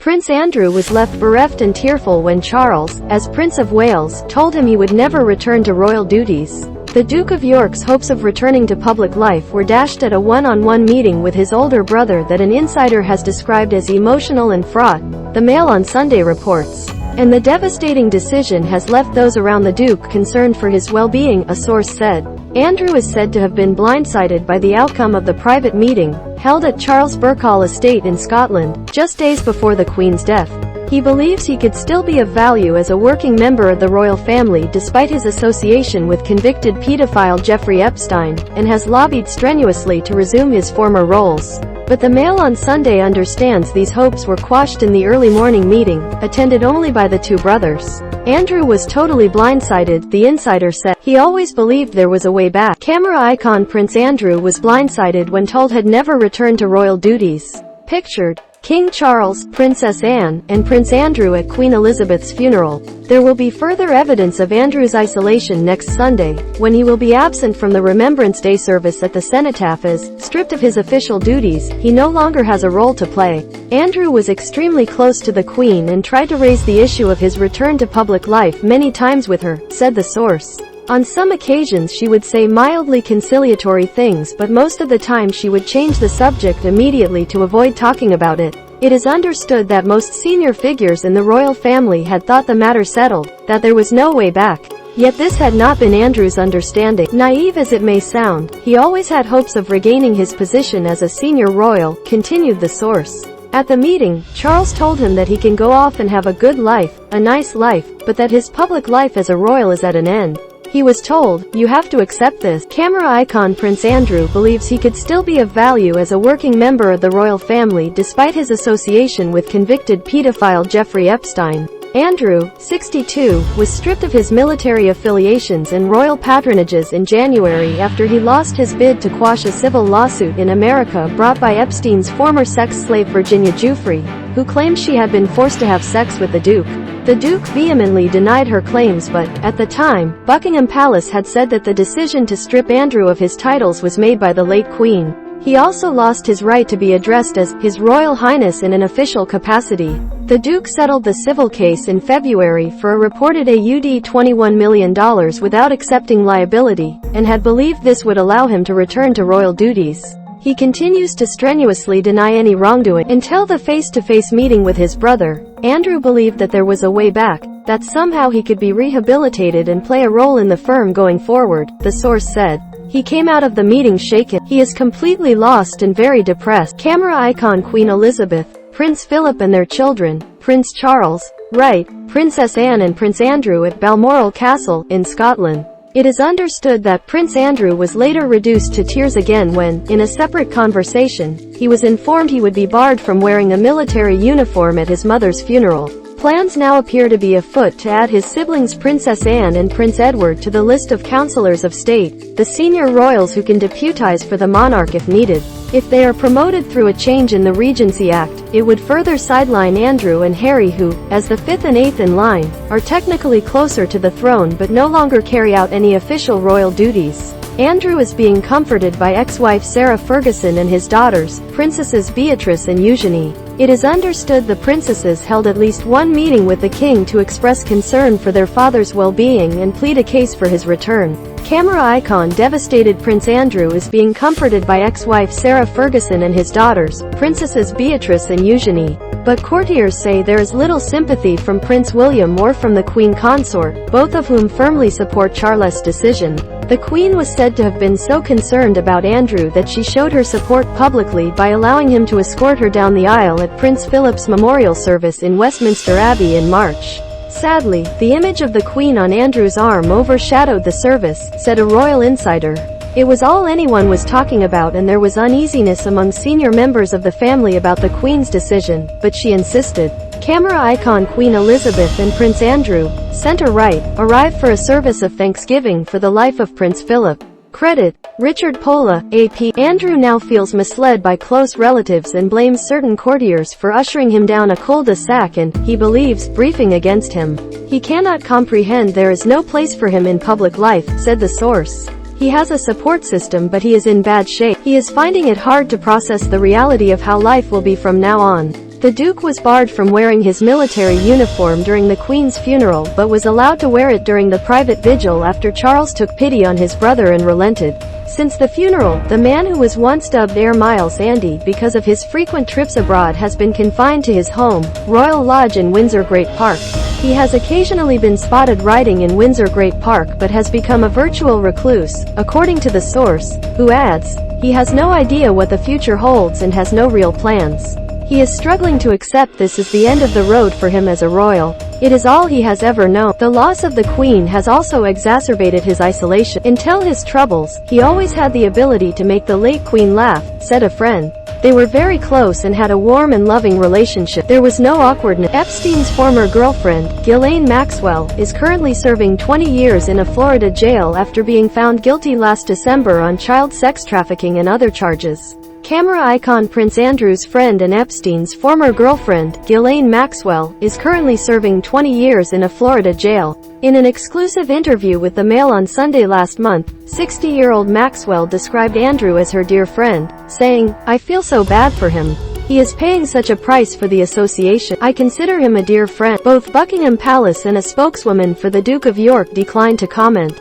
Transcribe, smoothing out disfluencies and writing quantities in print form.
Prince Andrew was left bereft and tearful when Charles, as Prince of Wales, told him he would never return to royal duties. The Duke of York's hopes of returning to public life were dashed at a one-on-one meeting with his older brother that an insider has described as emotional and fraught, the Mail on Sunday reports. And the devastating decision has left those around the Duke concerned for his well-being, a source said. Andrew is said to have been blindsided by the outcome of the private meeting, held at Charles Birkhall estate in Scotland, just days before the Queen's death. He believes he could still be of value as a working member of the royal family despite his association with convicted paedophile Jeffrey Epstein, and has lobbied strenuously to resume his former roles. But the Mail on Sunday understands these hopes were quashed in the early morning meeting, attended only by the two brothers. Andrew was totally blindsided, the insider said. He always believed there was a way back. Camera icon Prince Andrew was blindsided when told he'd never return to royal duties. Pictured, King Charles, Princess Anne, and Prince Andrew at Queen Elizabeth's funeral. There will be further evidence of Andrew's isolation next Sunday, when he will be absent from the Remembrance Day service at the Cenotaph as, stripped of his official duties, he no longer has a role to play. Andrew was extremely close to the Queen and tried to raise the issue of his return to public life many times with her, said the source. On some occasions she would say mildly conciliatory things, but most of the time she would change the subject immediately to avoid talking about it. It is understood that most senior figures in the royal family had thought the matter settled, that there was no way back. Yet this had not been Andrew's understanding. Naive as it may sound, he always had hopes of regaining his position as a senior royal, continued the source. At the meeting, Charles told him that he can go off and have a good life, a nice life, but that his public life as a royal is at an end. He was told, "You have to accept this." Camera icon Prince Andrew believes he could still be of value as a working member of the royal family despite his association with convicted paedophile Jeffrey Epstein. Andrew, 62, was stripped of his military affiliations and royal patronages in January after he lost his bid to quash a civil lawsuit in America brought by Epstein's former sex slave Virginia Giuffre, who claimed she had been forced to have sex with the Duke. The Duke vehemently denied her claims, but, at the time, Buckingham Palace had said that the decision to strip Andrew of his titles was made by the late Queen. He also lost his right to be addressed as His Royal Highness in an official capacity. The Duke settled the civil case in February for a reported $21 million without accepting liability, and had believed this would allow him to return to royal duties. He continues to strenuously deny any wrongdoing. Until the face-to-face meeting with his brother, Andrew believed that there was a way back, that somehow he could be rehabilitated and play a role in the firm going forward, the source said. He came out of the meeting shaken. He is completely lost and very depressed. Camera icon Queen Elizabeth, Prince Philip and their children, Prince Charles, Wright, Princess Anne and Prince Andrew at Balmoral Castle, in Scotland. It is understood that Prince Andrew was later reduced to tears again when, in a separate conversation, he was informed he would be barred from wearing a military uniform at his mother's funeral. Plans now appear to be afoot to add his siblings Princess Anne and Prince Edward to the list of counsellors of state, the senior royals who can deputise for the monarch if needed. If they are promoted through a change in the Regency Act, it would further sideline Andrew and Harry who, as the fifth and eighth in line, are technically closer to the throne but no longer carry out any official royal duties. Andrew is being comforted by ex-wife Sarah Ferguson and his daughters, Princesses Beatrice and Eugenie. It is understood the princesses held at least one meeting with the king to express concern for their father's well-being and plead a case for his return. Camera icon devastated Prince Andrew is being comforted by ex-wife Sarah Ferguson and his daughters, Princesses Beatrice and Eugenie. But courtiers say there is little sympathy from Prince William or from the Queen Consort, both of whom firmly support Charles' decision. The Queen was said to have been so concerned about Andrew that she showed her support publicly by allowing him to escort her down the aisle at Prince Philip's memorial service in Westminster Abbey in March. Sadly, the image of the Queen on Andrew's arm overshadowed the service, said a royal insider. It was all anyone was talking about and there was uneasiness among senior members of the family about the Queen's decision, but she insisted. Camera icon Queen Elizabeth and Prince Andrew, center right, arrived for a service of thanksgiving for the life of Prince Philip. Credit, Richard Pola, AP. Andrew now feels misled by close relatives and blames certain courtiers for ushering him down a cul-de-sac and, he believes, briefing against him. He cannot comprehend there is no place for him in public life, said the source. He has a support system but he is in bad shape. He is finding it hard to process the reality of how life will be from now on. The Duke was barred from wearing his military uniform during the Queen's funeral but was allowed to wear it during the private vigil after Charles took pity on his brother and relented. Since the funeral, the man who was once dubbed Air Miles Andy because of his frequent trips abroad has been confined to his home, Royal Lodge in Windsor Great Park. He has occasionally been spotted riding in Windsor Great Park but has become a virtual recluse, according to the source, who adds, he has no idea what the future holds and has no real plans. He is struggling to accept this is the end of the road for him as a royal. It is all he has ever known. The loss of the Queen has also exacerbated his isolation. Until his troubles, he always had the ability to make the late Queen laugh, said a friend. They were very close and had a warm and loving relationship. There was no awkwardness. Epstein's former girlfriend, Ghislaine Maxwell, is currently serving 20 years in a Florida jail after being found guilty last December on child sex trafficking and other charges. Camera icon Prince Andrew's friend and Epstein's former girlfriend, Ghislaine Maxwell, is currently serving 20 years in a Florida jail. In an exclusive interview with the Mail on Sunday last month, 60-year-old Maxwell described Andrew as her dear friend, saying, "I feel so bad for him. He is paying such a price for the association. I consider him a dear friend." Both Buckingham Palace and a spokeswoman for the Duke of York declined to comment.